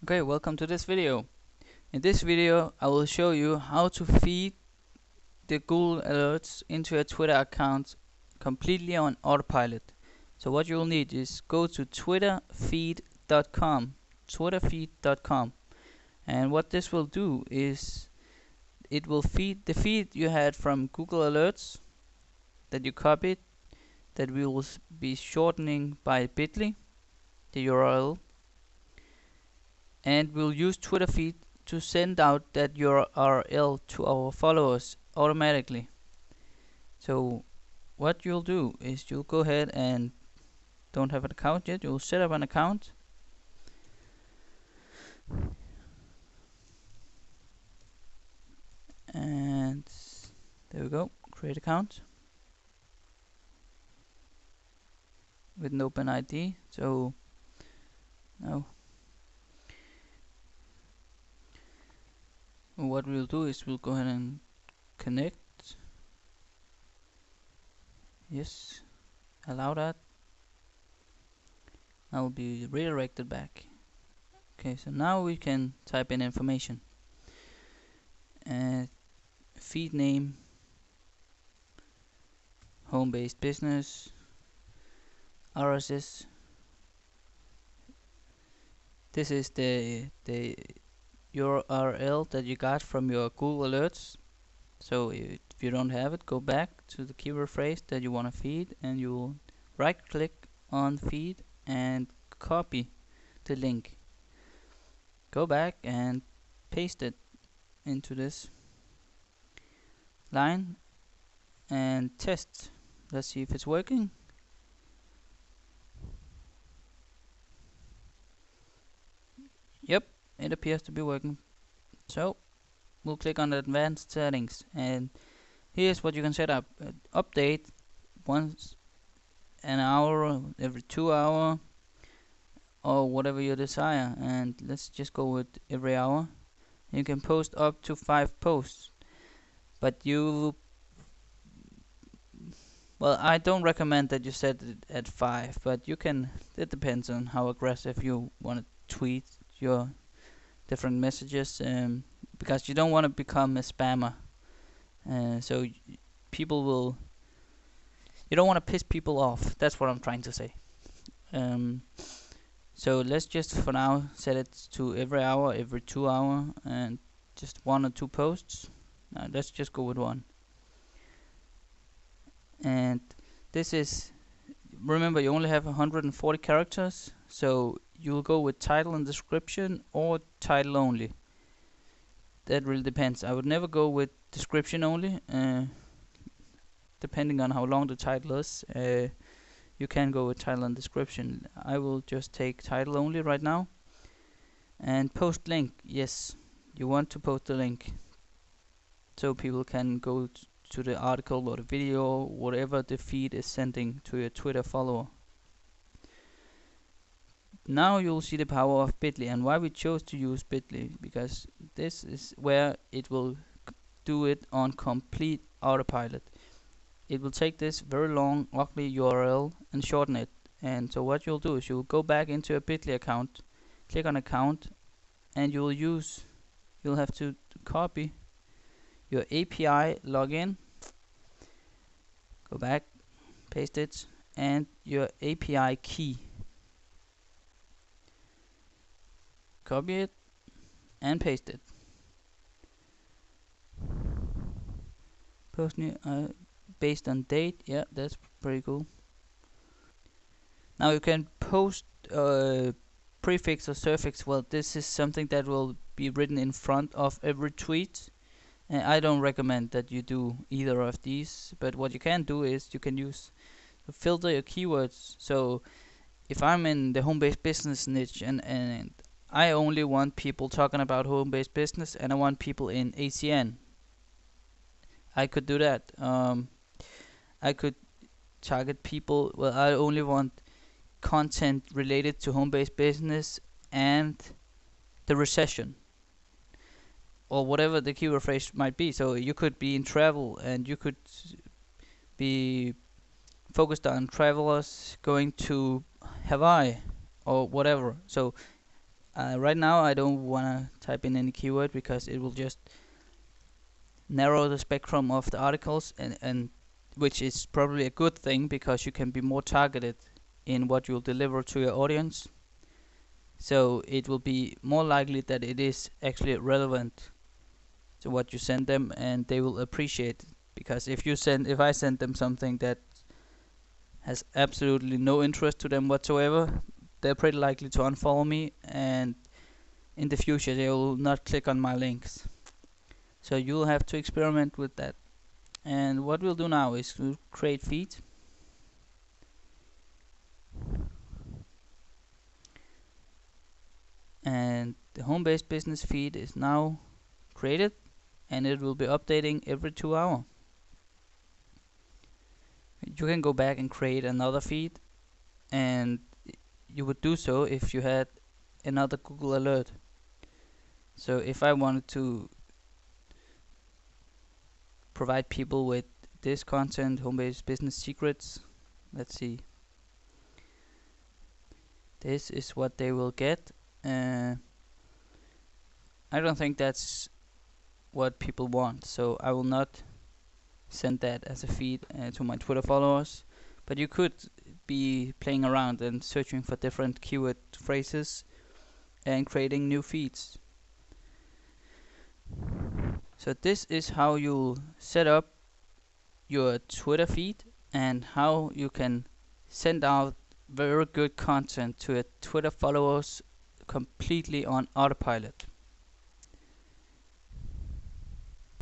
Okay, welcome to this video. In this video, I will show you how to feed the Google Alerts into your Twitter account completely on autopilot. So what you'll need is go to twitterfeed.com, twitterfeed.com, and what this will do is it will feed the feed you had from Google Alerts that you copied, that we will be shortening by bit.ly, the URL, and we'll use Twitter feed to send out that URL to our followers automatically. So what you'll do is you'll go ahead and don't have an account yet, you'll set up an account, and there we go, create account with an open ID. So now what we'll do is we'll go ahead and connect. Yes, allow that. I will be redirected back. Okay, so now we can type in information. Feed name, home-based business, RSS. This is the URL that you got from your Google Alerts. So if you don't have it, go back to the keyword phrase that you want to feed, and you'll right click on feed and copy the link. Go back and paste it into this line and test. Let's see if it's working. Yep, it appears to be working. So we'll click on the advanced settings, and here's what you can set up. Update once an hour, every 2 hours, or whatever you desire, and let's just go with every hour. You can post up to 5 posts, but I don't recommend that you set it at 5, but you can. It depends on how aggressive you want to tweet your different messages, because you don't want to become a spammer. So people will. You don't want to piss people off. That's what I'm trying to say. So let's just for now set it to every hour, every 2 hours, and just 1 or 2 posts. Let's just go with 1. And this is, remember, you only have 140 characters, so you'll go with title and description or title only. That really depends. I would never go with description only, depending on how long the title is. You can go with title and description. I will just take title only right now. And post link, yes, you want to post the link so people can go to the article or the video, whatever the feed is sending to your Twitter follower. Now you'll see the power of bit.ly, and why we chose to use bit.ly, because this is where it will do it on complete autopilot. It will take this very long ugly URL and shorten it. And so what you'll do is you'll go back into a bit.ly account, click on account, and you'll have to copy your API login, go back, paste it, and your API key. Copy it and paste it. Post new based on date. Yeah, that's pretty cool. Now you can post prefix or suffix. Well, this is something that will be written in front of every tweet. I don't recommend that you do either of these, but what you can do is you can use filter your keywords. So if I'm in the home-based business niche and I only want people talking about home-based business, and I want people in ACN, I could do that. I could target people. Well, I only want content related to home-based business and the recession, or whatever the keyword phrase might be. So you could be in travel, and you could be focused on travelers going to Hawaii or whatever. So Right now I don't want to type in any keyword because it will just narrow the spectrum of the articles, and which is probably a good thing because you can be more targeted in what you'll deliver to your audience. So it will be more likely that it is actually relevant to what you send them, and they will appreciate it. Because if I send them something that has absolutely no interest to them whatsoever, they're pretty likely to unfollow me, and in the future they will not click on my links. So you'll have to experiment with that. And what we'll do now is we'll create feed. And the home-based business feed is now created, and it will be updating every 2 hours. You can go back and create another feed, and you would do so if you had another Google alert. So if I wanted to provide people with this content, home-based business secrets, let's see, this is what they will get. I don't think that's what people want, so I will not send that as a feed to my Twitter followers. But you could be playing around and searching for different keyword phrases and creating new feeds. So this is how you'll set up your Twitter feed and how you can send out very good content to your Twitter followers completely on autopilot.